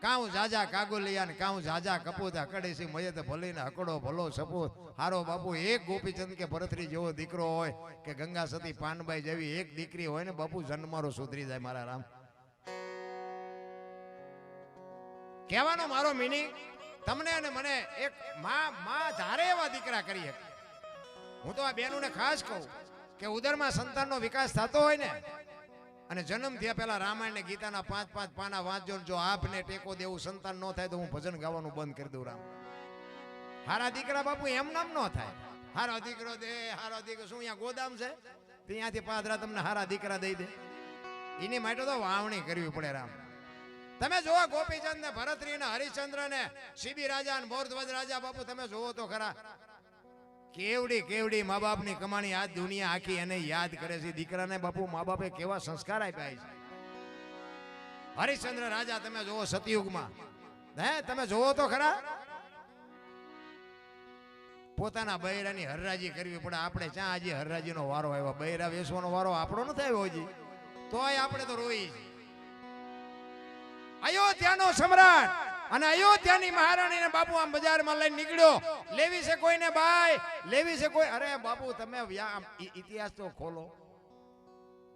S1: કાઉ જાજા કાગોલિયા ને કાઉ જાજા કપૂતા કડેસી મયત ભલીને હકડો ભલો સપૂત. હારો બાપુ એક ગોપીચંદ કે ભરતરી જેવો દીકરો હોય કે ગંગા સતી પાનબાઈ જેવી એક દીકરી હોય ને બાપુ જન્મારો સુધરી જાય મારા રામ. કહેવાનો મારો મિનિંગ તમને અને મને એક માં ધારે એવા દીકરા કરી શકે. હું તો આ બહેનોને ખાસ કહું કે ઉદરમાં સંતાનનો વિકાસ થતો હોય ને અને જન્મ થયા પહેલા રામાયણ ને ગીતાના 5-5 પાના વાંચજો. જો આપને ટેકો દેવું સંતાન ન થાય તો હું ભજન ગાવાનું બંધ કરી દઉં. રામ હારા દીકરા બાપુ એમ નામ ન થાય. હારો દીકરો દે હારો દીકરો શું અહીંયા ગોદામ છે ત્યાંથી પાદરા તમને હારા દીકરા દઈ દે. એની માટે તો વાવણી કરવી પડે. રામ તમે જોવો ગોપીચંદ ને ભરતરી ને હરિશ્ચંદ્ર ને શિબી રાજા ને મોરધ્વજ રાજા બાપુ તમે જોવો તો ખરા કેવડી કેવડી મા બાપ ની કમાણી આ દુનિયા આખી એને યાદ કરે છે. દીકરાને બાપુ મા બાપે કેવા સંસ્કાર આપ્યા છે. હરિશ્ચંદ્ર રાજા તમે જોવો સતયુગમાં હે તમે જોવો તો ખરા પોતાના બૈરાની હરરાજી કરવી પડે. આપણે ક્યાં હજી હરરાજીનો વારો આવ્યો, બૈરા વેચવાનો વારો આપણો નથી આવ્યો હજી, તોય આપણે તો રોઈ. અયોધ્યાનો સમ્રાટ અને અયોધ્યાની મહારાણીને બાપુ આમ બજારમાં લઈને નીકળ્યો. લેવી છે કોઈને બાય, લેવી છે કોઈ. અરે બાપુ તમે ઇતિહાસ તો ખોલો.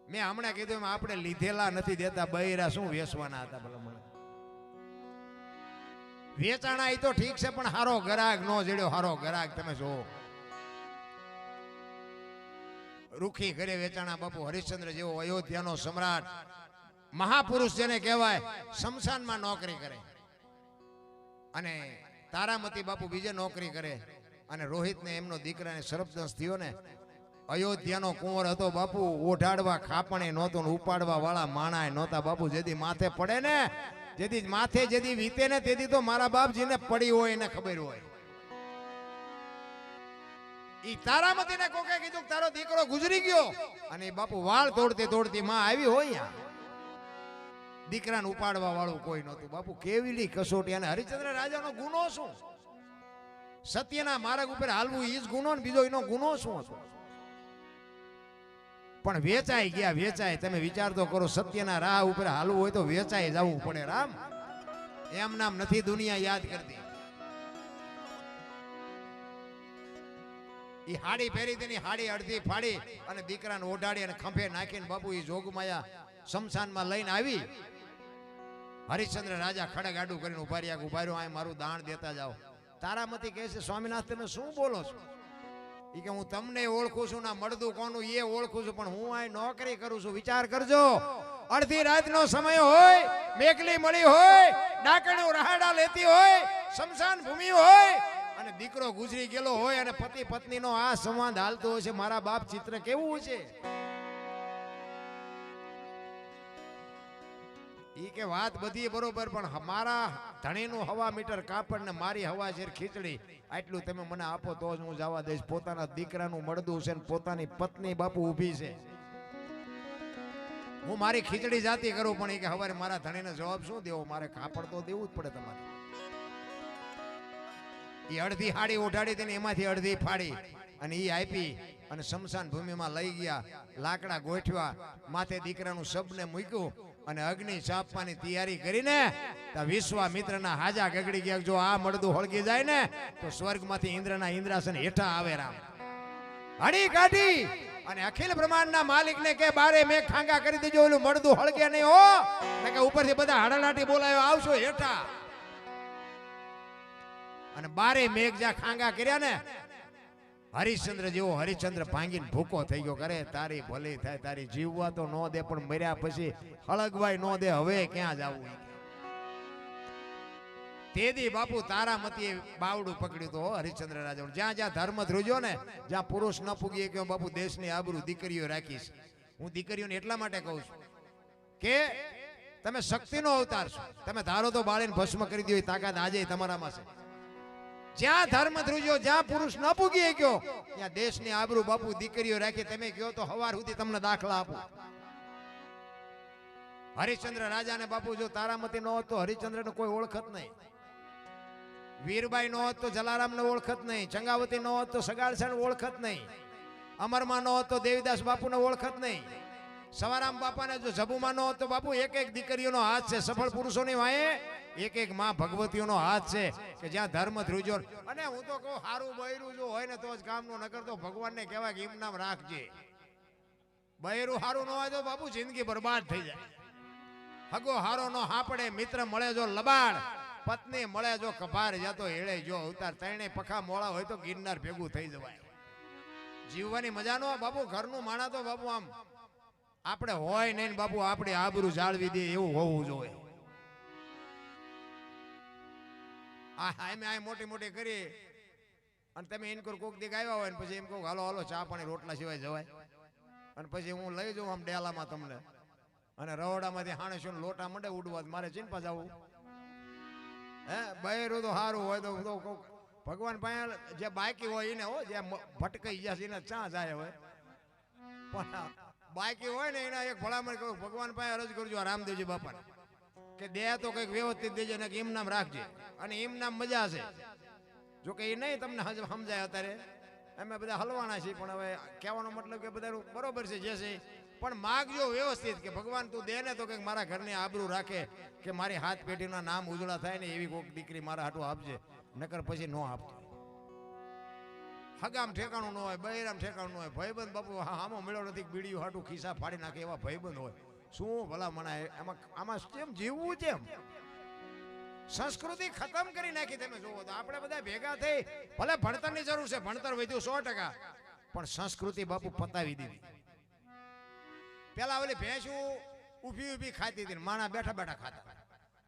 S1: મેં હમણાં કીધું આપણે લીધેલા નથી દેતા, બૈરા શું વેચવાના હતા ભલા મને. વેચાણા એ તો ઠીક છે પણ હારો ગરાગ નો જડ્યો. હારો ગરાગ તમે જો રૂખી ઘરે વેચાણા બાપુ. હરિશ્ચંદ્ર જેવો અયોધ્યાનો સમ્રાટ મહાપુરુષ જેને કહેવાય શમશાનમાં નોકરી કરે અને તારામતી બાપુ બીજે નોકરી કરે અને રોહિતને એમનો દીકરાને સરપદંશ થયો ને અયોધ્યાનો કુંવર હતો બાપુ. ઓઢાડવા ખાપણે નહોતો ને ઉપાડવા વાળા માણાય નહોતા બાપુ. જેથી માથે પડે ને જેથી માથે જેથી વીતે ને તેથી તો મારા બાપજીને પડી હોય એને ખબર હોય. ઈ તારામતીને કોકે કીધું તારો દીકરો ગુજરી ગયો અને બાપુ વાળ તોડતી તોડતી માં આવી હોય. દીકરાને ઉપાડવા વાળું કોઈ નહોતું બાપુ. કેવીડી કસોટી. અને હરિશ્ચંદ્ર રાજાનો ગુનો શું? સત્યના માર્ગ ઉપર હાલવું ઈ જ ગુનો ને બીજો એનો ગુનો શું હતો? પણ વેચાઈ ગયા, વેચાય. તમે વિચાર તો કરો, સત્યના રાહ ઉપર હાલવું હોય તો વેચાઈ જવું પડે. રામ એમ નામ નથી દુનિયા યાદ કરતી. ઈ હાડી પહેરી તેની હાડી અડધી ફાડી અને દીકરાને ઓઢાડી અને ખંભે નાખીને બાપુ ઈ જોગમાયા શમશાનમાં લઈને આવી. હરિશ્ચંદ્ર રાજા ખડગ આડું કરીને ઉભા રહ્યા. ઉભા રહ્યો, આ મારું દાણ દેતા જાઓ. તારામતી કહે છે સ્વામિનાથ તમે શું બોલો છો? ઈ કે હું તમને ઓળખું છું ના મળદું કોનું એ ઓળખું છું પણ હું આ નોકરી કરું છું. વિચાર કરજો, અડધી રાતનો સમય હોય, મેઘલી મળી હોય, ડાકણું રહાડા લેતી હોય, શમશાન ભૂમિ હોય અને દીકરો ગુજરી ગયેલો હોય અને પતિ પત્નીનો આ સંવાદ હાલતો હોય છે. મારા બાપ ચિત્ર કેવું છે? ઈ કે વાત બધી બરોબર પણ મારા ધણીનું હવા મીટર કાપડ ને મારી હવા શેર ખીચડી આટલું તમે મને આપો તો જ હું જવા દઈશ. પોતાના દીકરાનું મળદું છે ને પોતાની પત્ની બાપુ ઊભી છે. હું મારી ખીચડી જાતી કરું પણ ઈ કે હવારે મારા ધણીને જવાબ શું દેવો? મારે કાપડ તો દેવું જ પડે તમારે. ઈ અડધી હાડી ઉઠાડી તેને એમાંથી અડધી ફાડી અને ઈ આપી અને શમશાન ભૂમિમાં લઈ ગયા. લાકડા ગોઠવ્યા, માથે દીકરાનું શબને મૂક્યું અને અગ્નિ ચાપવાની તૈયારી કરીને વિશ્વામિત્રના હાજા ગગડી ગયા. જો આ મળદું હળગી જાય ને તો સ્વર્ગમાંથી ઇન્દ્રના ઇન્દ્રાસન હેઠા આવે. રામ હળી કાઢી અને અખિલ બ્રહ્માંડના માલિકને કે બારે મેઘ ખાંગા કરી દેજો, ઓલું મળદું હળગે નહીં હો. કે ઉપરથી બધા હળલાટી બોલાયો આવશો હેઠા. અને બારે મેઘ જ્યાં ખાંગા કર્યા ને હરિશ્ચંદ્ર જેવો હરિશ્ચંદ્ર ભાંગીને ભૂકો થઈ ગયો. કરે તારી ભલી થાય, તારી જીવવા તો નો દે પણ મર્યા પછી હળગવાય નો દે. હવે ક્યાં જવું? તેદી બાપુ તારામતીએ બાવડું પકડ્યું તો હરિશ્ચંદ્ર રાજા. જ્યાં જ્યાં ધર્મ ધ્રુજો ને, જ્યાં પુરુષ ન પૂગીએ કે બાપુ દેશની આબરૂ દીકરીઓ રાખીશ. હું દીકરીઓને એટલા માટે કહું છું કે તમે શક્તિનો અવતાર છો. તમે ધારો તો બાળીને ભસ્મ કરી દો, તાકાત આજે તમારામાં છે. જ્યાં ધર્મ ધ્રુજો, જ્યાં પુરુષ ન પૂગીએ ગયો, ત્યાં દેશની આબરૂ બાપુ દીકરીઓ રાખી. તમે કહો તો હવાર સુધી તમને દાખલા આપું. હરિશ્ચંદ્ર રાજાને બાપુ જો તારામતી ન હોત તો હરિશ્ચંદ્રને કોઈ ઓળખત નહીં. વીરબાઈ નો હોત તો જલારામને ઓળખત નહીં. ચંગાવતી નો હોત તો સગાળસાને ઓળખત નહીં. અમરમાં નો હોત તો દેવીદાસ બાપુને ઓળખત નહીં. સવારામ બાપાને જો જબુમાં નો હોત તો બાપુ એક એક દીકરીઓનો હાથ છે. સફળ પુરુષોની વાંહે એક એક માં ભગવતીઓનો હાથ છે કે જ્યાં ધર્મ ધ્રુજો. અને હું તો કહું હારું બૈરું જો હોય ને તો જ કામનું, નકર તો ભગવાનને કહેવાય કે એમ નામ રાખજે. બૈરું હારું ન હોય તો બાપુ જિંદગી બરબાદ થઈ જાય. હગો હારો નો હાપડે, મિત્ર મળે જો લબાડ, પત્ની મળે જો કભાર, જતો હેળે જો અવતાર. ત્રણેય પખા મોળા હોય તો ગિરનાર ભેગું થઈ જવાય. જીવવાની મજા નો બાપુ. ઘરનું માણા તો બાપુ આમ આપણે હોય નહીં બાપુ, આપણે આબરૂ જાળવી દે એવું હોવું જોઈએ. આ મોટી મોટી કરી અને તમે એન કોક દીક આવ્યા હોય ને પછી એમ કહું હાલો હાલો ચા પાણી રોટલા સિવાય જવાય. અને પછી હું લઈ જાઉં આમ ડેલામાં તમને, અને રવડામાંથી હાણેશું લોટા મંડે ઉડવા, મારે ચિંપા જવું. હે બૈરું તો સારું હોય તો ભગવાન પાસે જે બાકી હોય એને હો, જે ભટકાઈ જશે એને ચા જાય હોય. પણ બાકી હોય ને એના એક ભલામણ કહું, ભગવાન પાસે અરજ કરજો રામદેવજી બાપાને કે દે તો કંઈક વ્યવસ્થિત દેજે ને કે એમ નામ રાખજે. અને એમ નામ મજા છે. જો કે એ નહીં તમને સમજાય. અત્યારે અમે બધા હલવાના છીએ, પણ હવે કહેવાનો મતલબ કે બધા બરોબર છે જે છે, પણ માગજો વ્યવસ્થિત કે ભગવાન તું દે ને તો કંઈક મારા ઘરની આબરૂ રાખે, કે મારી હાથ પેઢીના નામ ઉજળા થાય ને એવી કોઈક દીકરી મારા હાટું આપજે. નકર પછી ન આપતો. હગામ ઠેકાણું ન હોય, બૈરામ ઠેકાણું ન હોય. ભાઈબંધ બાપુ આમાં મળ્યો નથી, બીડીયું હાટું ખિસ્સા ફાડી નાખે એવા ભાઈબંધ હોય. શું ભલા મનાય એમાં? આમાં કેમ જીવવું છે? સંસ્કૃતિ ખતમ કરી નાખી. તમે જોવો તો આપણે બધા ભેગા થઈ, ભલે ભણતરની જરૂર છે, ભણતર વધ્યું 100%, પણ સંસ્કૃતિ બાપુ પતાવી દીધી. પેલા ઓલી ભેંસું ઊભી ઊભી ખાતી હતી, માણા બેઠા બેઠા ખાતા.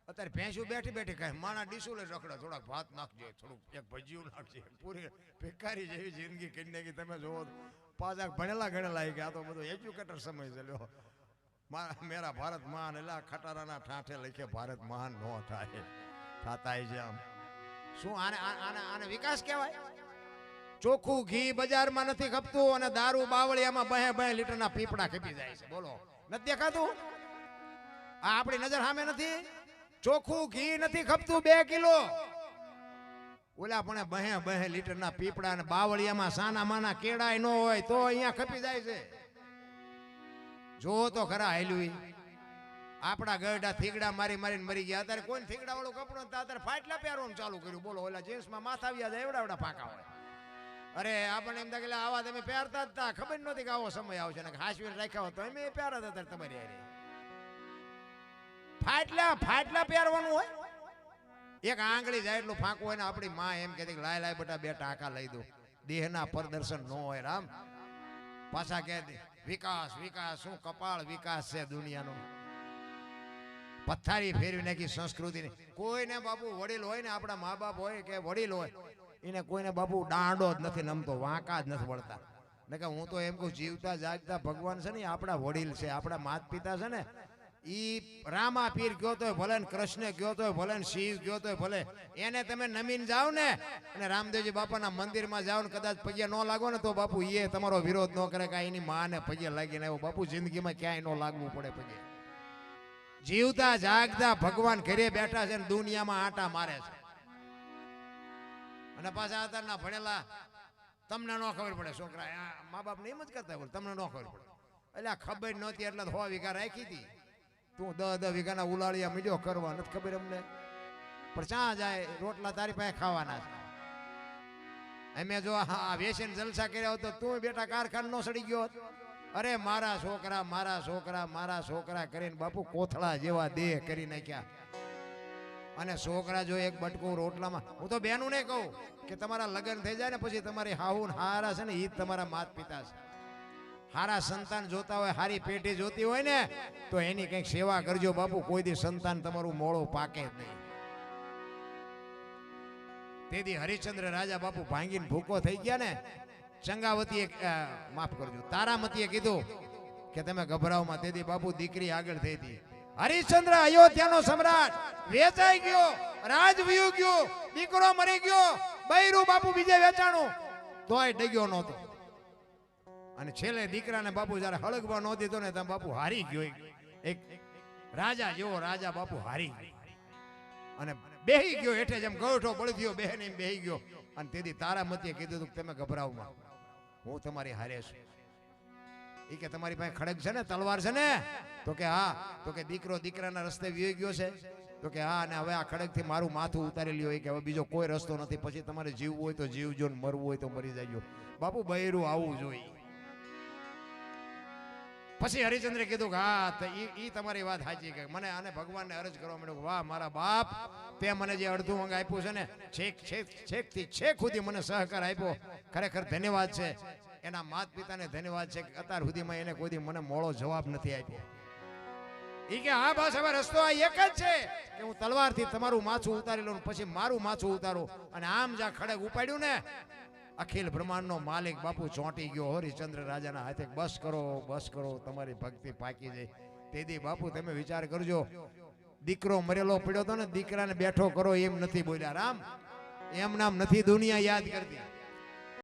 S1: અત્યારે ભેંસું બેઠી બેઠી ખાય, માણા ડીસુલે રખડે. થોડાક ભાત નાખજો, થોડુંક એક ભજીયું નાખજે. પૂરી ભિખારી જેવી જિંદગી કરી નાખી. તમે જોવો પાછા ભણેલા ગણેલા કે આ તો બધું એજ્યુકેટર સમય છે. લ્યો મેરા ભારત મહાન, એટલે ખટારાના ઠાઠે લખે ભારત મહાન ન થાય, થતા છે આમ. શું આને આને આને વિકાસ કહેવાય? ચોખ્ખું ઘી બજારમાં નથી ખપતું અને દારૂ બાવળિયામાં 2 લીટરના પીપડા ખપી જાય છે. બોલો, નથી દેખાતું? આ આપણી નજર સામે નથી? ચોખ્ખું ઘી નથી ખપતું 2 કિલો, ઓલા પણ 2 લીટરના પીપડા અને બાવળિયામાં સાના માના કેળાય ન હોય તો અહીંયા ખપી જાય છે. જો તો ખરા હેલું આપણા ગરડા થીગડા મારી મારીને મરી ગયા. અત્યારે કોઈ થીગડા વાળું કપડું અત્યારે ફાટલા પહેરવાનું ચાલુ કર્યું. બોલો, ઓલા જીન્સમાં માથા આવ્યા જાય એવડા એવડા પાકા હોય. અરે આપણને એમ થાય કે આવા તમે પહેરતા જ તા, ખબર નહોતી કે આવો સમય આવશે ને હાસવીને રાખ્યા હોત તો અમે પહેરતા હતા. તમારી હારે ફાટલા પહેરવાનું હોય. એક આંગળી જાય એટલું ફાંકવું હોય ને. આપણી માં એમ કહેતી કે લાય લાય બેટા 2 ટાંકા લઈ દો. દેહના પ્રદર્શન ન હોય. રામ પાછા કહે વિકાસ વિકાસ. શું કપાળ વિકાસ છે દુનિયાનો? પથારી ફેરવી નાખી સંસ્કૃતિની. કોઈને બાપુ વડીલ હોય ને, આપણા મા બાપ હોય કે વડીલ હોય, એને કોઈને બાપુ દાંડો જ નથી નમતો, વાંકા જ નથી વળતા. ને કે હું તો એમ કહું, જીવતા જાગતા ભગવાન છે ને આપણા વડીલ છે, આપણા માતા પિતા છે ને. ઈ રામા પીર ગયો તો ભલે ને, કૃષ્ણ ગયો તો ભલે ને, શિવ ગયો તો ભલે, એને તમે નમીન જાઓ ને અને રામદેવજી બાપાના મંદિરમાં જાઓ ને કદાચ પગે ન લાગો ને તો બાપુ એ તમારો વિરોધ ન કરે કે એની માને પગે લાગીને આવ્યો. બાપુ જિંદગીમાં ક્યાંય ન લાગવું પડે પગે. જીવતા જાગતા ભગવાન ઘરે બેઠા છે ને દુનિયામાં આટા મારે છે. અને પાછા અત્યારના ભણેલા તમને ન ખબર પડે. છોકરા મા બાપ ને એમ જ કરતા હોય, તમને ન ખબર પડે. એટલે ખબર નહોતી એટલે 100 વીઘા રાખી હતી. તું 10 વીઘાના ઉલાળિયા મીડ્યો કરવા, નથી ખબર અમને. પણ ચા જાય રોટલા તારી પાસે ખાવાના છે. અમે જો આ વેસન જલસા કર્યા હોત તો તું બેટા કારખાન નો સડી ગયો. અરે મારા છોકરા મારા છોકરા મારા છોકરા કરીને બાપુ કોથળા જેવા દેહ કરી નાખ્યા. અને છોકરા જો એક બટકું રોટલામાં, હું તો બેનું ને કહું કે તમારા લગ્ન થઈ જાય ને પછી તમારી હાહુ હારા છે ને એ જ તમારા માતા પિતા છે. હારા સંતાન જોતા હોય, હારી પેઢી જોતી હોય ને તો એની કંઈક સેવા કરજો બાપુ. કોઈ દી સંતાન તમારું મોળું પાકે જ નહીં. તેથી હરિશ્ચંદ્ર રાજા બાપુ ભાંગીને ભૂકો થઈ ગયા ને. ચંગાવતીએ માફ કરજો, તારામતીએ કીધું કે તમે ગભરાવમાં. તેથી બાપુ દીકરી આગળ થઈ હતી. હરિશ્ચંદ્ર અયોધ્યાનો સમ્રાટ વેચાઈ ગયો, રાજ વયું ગયો, દીકરો મરી ગયો, બૈરું બાપુ બીજે વેચાણું તોય ડગ્યો નહોતો. અને છેલ્લે દીકરાને બાપુ જયારે હળગવા ન દીધો ને, તમે બાપુ હારી ગયો. એક રાજા જેવો રાજા બાપુ હારી ગયો અને બેહી ગયો હેઠે, જેમ ગળઠો બળી ગયો બેહને બેહી ગયો. અને તેથી તારામતીએ કીધું કે તમે ગભરાવમાં, હું તમારી હારે છું. એ કે તમારી પાસે ખડગ છે ને, તલવાર છે ને? તો કે હા. તો કે દીકરો દીકરાના રસ્તે વી ગયો છે? તો કે હા. અને હવે આ ખડગથી મારું માથું ઉતારી લ્યો. કે હવે બીજો કોઈ રસ્તો નથી, પછી તમારે જીવવું હોય તો જીવજો, ને મરવું હોય તો મરી જાયજો. બાપુ બૈરું આવવું જોઈએ. પછી હરિચંદ્રે કીધું કે હા, ઈ તમારી વાત સાચી. કે મને આને ભગવાનને અરજ કરવા માંડ્યો, વાહ મારા બાપ, તે મને જે અડધું અંગ આપ્યું છે ને, છેક થી છેક સુધી મને સહકાર આપ્યો, ખરેખર ધન્યવાદ છે. એના માત પિતાને ધન્યવાદ છે કે અત્યાર સુધીમાં એને કોઈ દી મને મોળો જવાબ નથી આપ્યો. ઈ કે હા બસ હવે રસ્તો આ એક જ છે કે હું તલવારથી તમારું માથું ઉતારી લઉં, પછી મારું માથું ઉતારું. અને આમ જ્યાં ખડગ ઉપાડ્યું ને, અખિલ બ્રહ્માંડનો માલિક બાપુ ચોંટી ગયો હરિશ્ચંદ્ર રાજાના હાથે. બસ કરો, તમારી ભક્તિ પાકી જાય. તેથી બાપુ તમે વિચાર કરજો, દીકરો મરેલો પડ્યો હતો ને, દીકરાને બેઠો કરો એમ નથી બોલ્યા રામ. એમ નામ નથી દુનિયા યાદ કરતી.